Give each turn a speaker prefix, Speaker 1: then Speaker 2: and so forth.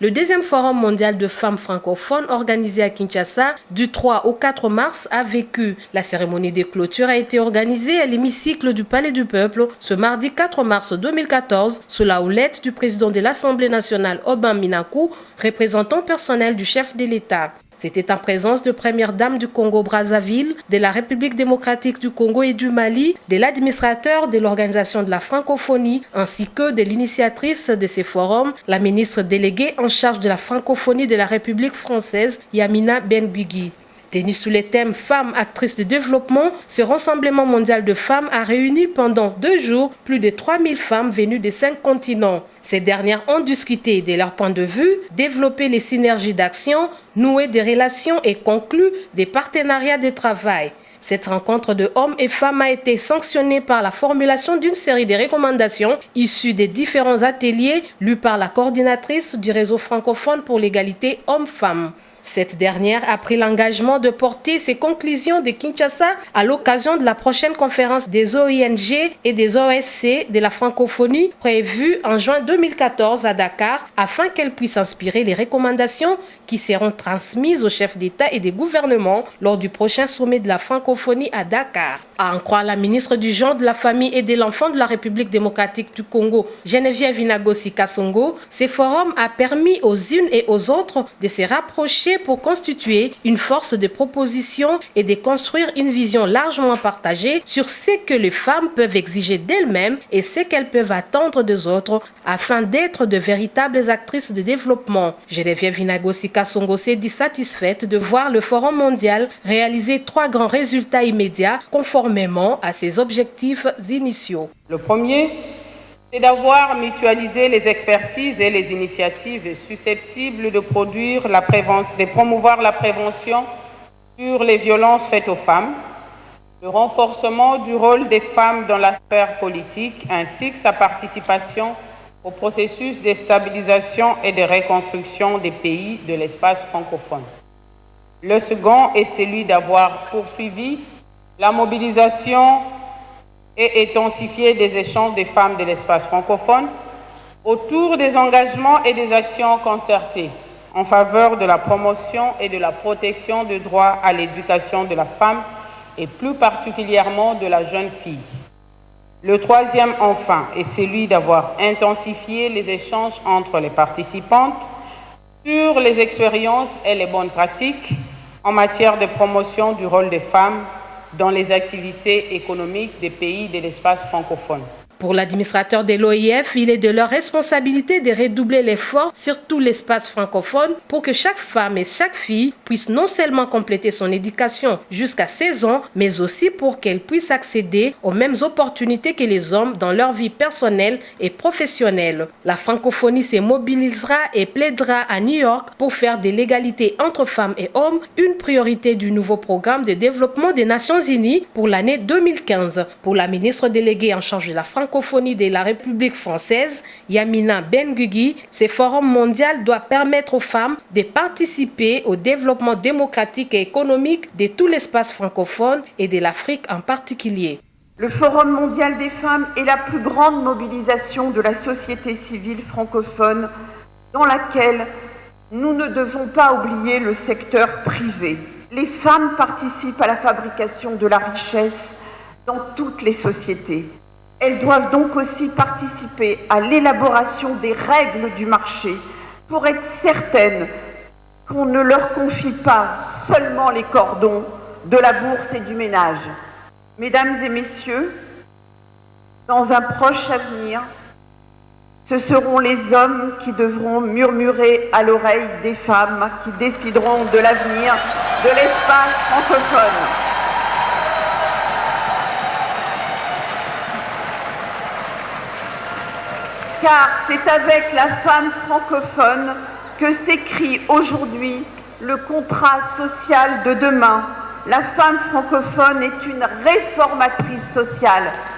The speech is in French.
Speaker 1: Le deuxième Forum mondial de femmes francophones organisé à Kinshasa du 3 au 4 mars a vécu. La cérémonie de clôture a été organisée à l'hémicycle du Palais du Peuple ce mardi 4 mars 2014 sous la houlette du président de l'Assemblée nationale Aubin Minakou, représentant personnel du chef de l'État. C'était en présence de première dame du Congo-Brazzaville, de la République démocratique du Congo et du Mali, de l'administrateur de l'Organisation de la francophonie, ainsi que de l'initiatrice de ces forums, la ministre déléguée en charge de la francophonie de la République française, Yamina Ben-Guigui. Tenu sous les thèmes Femmes actrices de développement, ce rassemblement mondial de femmes a réuni pendant 2 jours plus de 3000 femmes venues de 5 continents. Ces dernières ont discuté de leur point de vue, développé les synergies d'action, noué des relations et conclu des partenariats de travail. Cette rencontre de hommes et femmes a été sanctionnée par la formulation d'une série de recommandations issues des différents ateliers lus par la coordinatrice du réseau francophone pour l'égalité hommes-femmes. Cette dernière a pris l'engagement de porter ses conclusions de Kinshasa à l'occasion de la prochaine conférence des OING et des OSC de la francophonie prévue en juin 2014 à Dakar afin qu'elle puisse inspirer les recommandations qui seront transmises aux chefs d'État et des gouvernements lors du prochain sommet de la francophonie à Dakar. À en croire la ministre du Genre, de la Famille et de l'Enfant de la République démocratique du Congo, Geneviève Inagosi Kasongo, ce forum a permis aux unes et aux autres de se rapprocher pour constituer une force de proposition et de construire une vision largement partagée sur ce que les femmes peuvent exiger d'elles-mêmes et ce qu'elles peuvent attendre des autres afin d'être de véritables actrices de développement. Geneviève Inagosi Kasongo s'est dit satisfaite de voir le Forum mondial réaliser 3 grands résultats immédiats conformément à ses objectifs initiaux.
Speaker 2: Le premier, c'est d'avoir mutualisé les expertises et les initiatives susceptibles de promouvoir la prévention sur les violences faites aux femmes, le renforcement du rôle des femmes dans la sphère politique ainsi que sa participation au processus de stabilisation et de reconstruction des pays de l'espace francophone. Le second est celui d'avoir poursuivi la mobilisation et intensifier des échanges des femmes de l'espace francophone autour des engagements et des actions concertées en faveur de la promotion et de la protection du droit à l'éducation de la femme et plus particulièrement de la jeune fille. Le troisième, enfin, est celui d'avoir intensifié les échanges entre les participantes sur les expériences et les bonnes pratiques en matière de promotion du rôle des femmes dans les activités économiques des pays de l'espace francophone.
Speaker 1: Pour l'administrateur de l'OIF, il est de leur responsabilité de redoubler l'effort sur tout l'espace francophone pour que chaque femme et chaque fille puisse non seulement compléter son éducation jusqu'à 16 ans, mais aussi pour qu'elle puisse accéder aux mêmes opportunités que les hommes dans leur vie personnelle et professionnelle. La francophonie se mobilisera et plaidera à New York pour faire de l'égalité entre femmes et hommes une priorité du nouveau programme de développement des Nations Unies pour l'année 2015. Pour la ministre déléguée en charge de la francophonie de la République française, Yamina Ben-Guigui, ce forum mondial doit permettre aux femmes de participer au développement démocratique et économique de tout l'espace francophone et de l'Afrique en particulier.
Speaker 3: Le Forum mondial des femmes est la plus grande mobilisation de la société civile francophone dans laquelle nous ne devons pas oublier le secteur privé. Les femmes participent à la fabrication de la richesse dans toutes les sociétés. Elles doivent donc aussi participer à l'élaboration des règles du marché pour être certaines qu'on ne leur confie pas seulement les cordons de la bourse et du ménage. Mesdames et messieurs, dans un proche avenir, ce seront les hommes qui devront murmurer à l'oreille des femmes qui décideront de l'avenir de l'espace francophone. Car c'est avec la femme francophone que s'écrit aujourd'hui le contrat social de demain. La femme francophone est une réformatrice sociale.